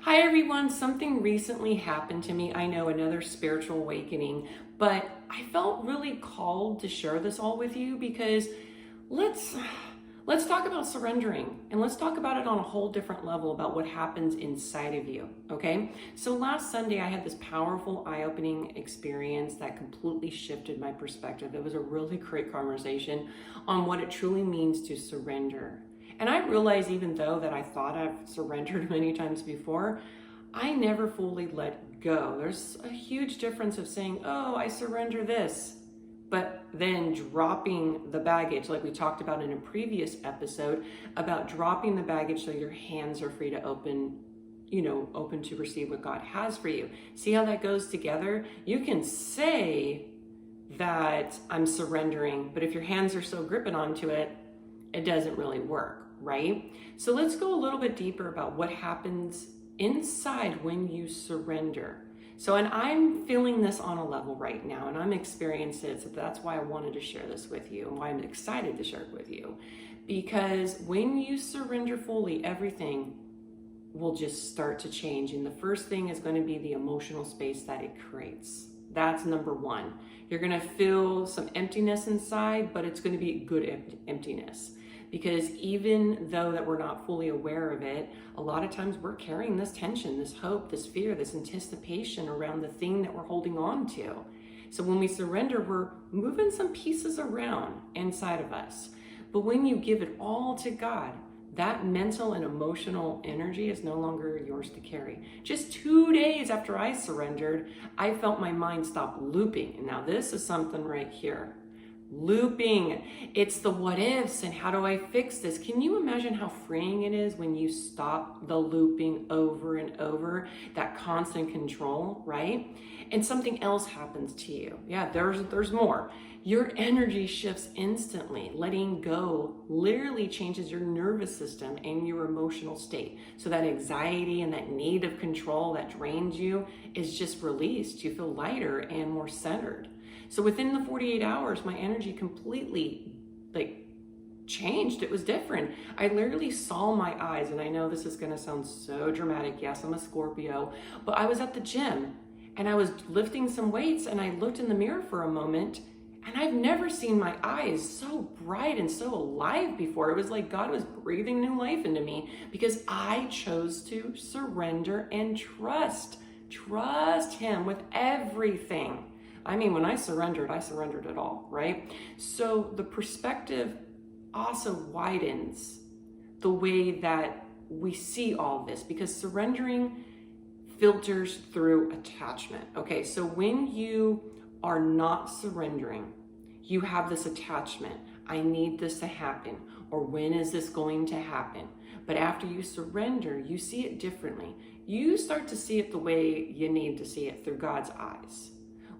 Hi everyone, something recently happened to me. I know, another spiritual awakening, but I felt really called to share this all with you because let's let's talk about surrendering, and let's talk about it on a whole different level about what happens inside of you, okay? So last Sunday I had this powerful eye-opening experience that completely shifted my perspective. It was a really great conversation on what it truly means to surrender. And I realized, even though that I thought I've surrendered many times before, I never fully let go. There's a huge difference of saying, oh, I surrender this, but then dropping the baggage, like we talked about in a previous episode, about dropping the baggage so your hands are free to open to receive what God has for you. See how that goes together? You can say that I'm surrendering, but if your hands are so gripping onto it, it doesn't really work, right? So let's go a little bit deeper about what happens inside when you surrender. So, and I'm feeling this on a level right now, and I'm experiencing it, so that's why I wanted to share this with you, and why I'm excited to share it with you. Because when you surrender fully, everything will just start to change. And the first thing is going to be the emotional space that it creates. That's number one. You're going to feel some emptiness inside, but it's going to be good emptiness. Because even though that we're not fully aware of it, a lot of times we're carrying this tension, this hope, this fear, this anticipation around the thing that we're holding on to. So when we surrender, we're moving some pieces around inside of us. But when you give it all to God, that mental and emotional energy is no longer yours to carry. Just 2 days after I surrendered, I felt my mind stop looping. And now this is something right here. Looping. It's the what ifs and how do I fix this? Can you imagine how freeing it is when you stop the looping over and over, that constant control, right? And something else happens to you. Yeah, there's more. Your energy shifts instantly. Letting go literally changes your nervous system and your emotional state. So that anxiety and that need of control that drains you is just released. You feel lighter and more centered. So within the 48 hours, my energy completely changed. It was different. I literally saw my eyes, and I know this is going to sound so dramatic. Yes, I'm a Scorpio, but I was at the gym and I was lifting some weights, and I looked in the mirror for a moment, and I've never seen my eyes so bright and so alive before. It was like God was breathing new life into me because I chose to surrender and trust Him with everything. I mean, when I surrendered it all, right? So the perspective also widens the way that we see all this, because surrendering filters through attachment. Okay, so when you are not surrendering, you have this attachment. I need this to happen, or when is this going to happen? But after you surrender, you see it differently. You start to see it the way you need to see it, through God's eyes,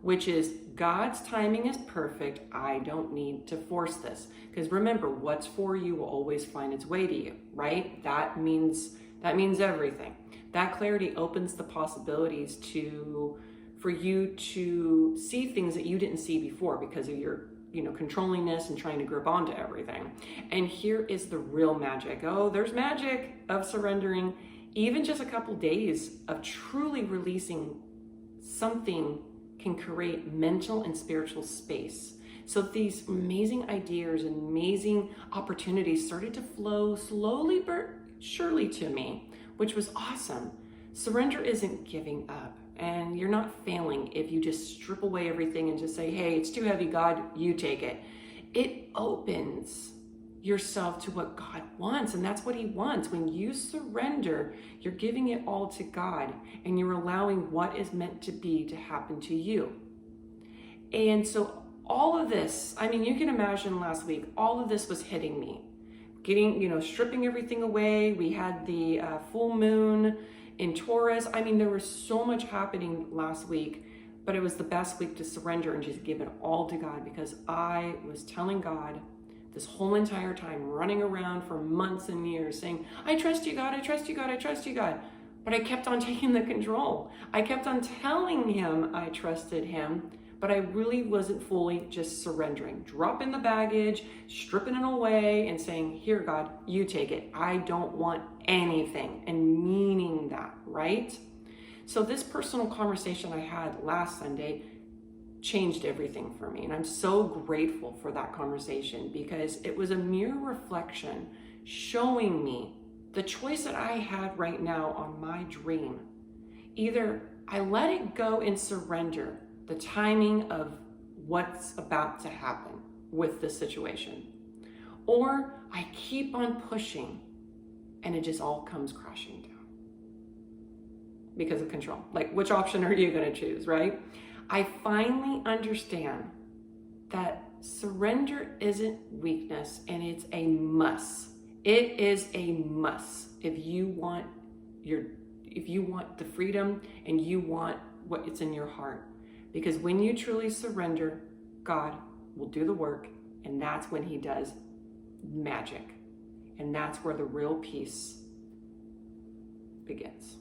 which is God's timing is perfect. I don't need to force this. Because remember, what's for you will always find its way to you, right? That means everything. That clarity opens the possibilities for you to see things that you didn't see before because of your controllingness and trying to grip onto everything. And here is the real magic. Oh, there's magic of surrendering. Even just a couple days of truly releasing something can create mental and spiritual space. So these amazing ideas and amazing opportunities started to flow slowly but surely to me, which was awesome. Surrender isn't giving up, and you're not failing if you just strip away everything and just say, hey, it's too heavy, God, you take it. It opens yourself to what God wants, and that's what He wants. When you surrender, you're giving it all to God, and you're allowing what is meant to be to happen to you. And so all of this, I mean, you can imagine last week, all of this was hitting me, stripping everything away. We had the full moon in Taurus. I mean, there was so much happening last week, but it was the best week to surrender and just give it all to God, because I was telling God this whole entire time, running around for months and years saying, I trust you, God, I trust you, God, I trust you, God. But I kept on taking the control. I kept on telling Him I trusted Him, but I really wasn't fully just surrendering, dropping the baggage, stripping it away and saying, here, God, you take it. I don't want anything, and meaning that, right? So this personal conversation I had last Sunday changed everything for me. And I'm so grateful for that conversation because it was a mirror reflection showing me the choice that I had right now on my dream. Either I let it go and surrender the timing of what's about to happen with the situation, or I keep on pushing and it just all comes crashing down because of control. Like, which option are you going to choose, right? I finally understand that surrender isn't weakness, and it's a must. It is a must if you want the freedom and you want what it's in your heart. Because when you truly surrender, God will do the work, and that's when he does magic. And that's where the real peace begins.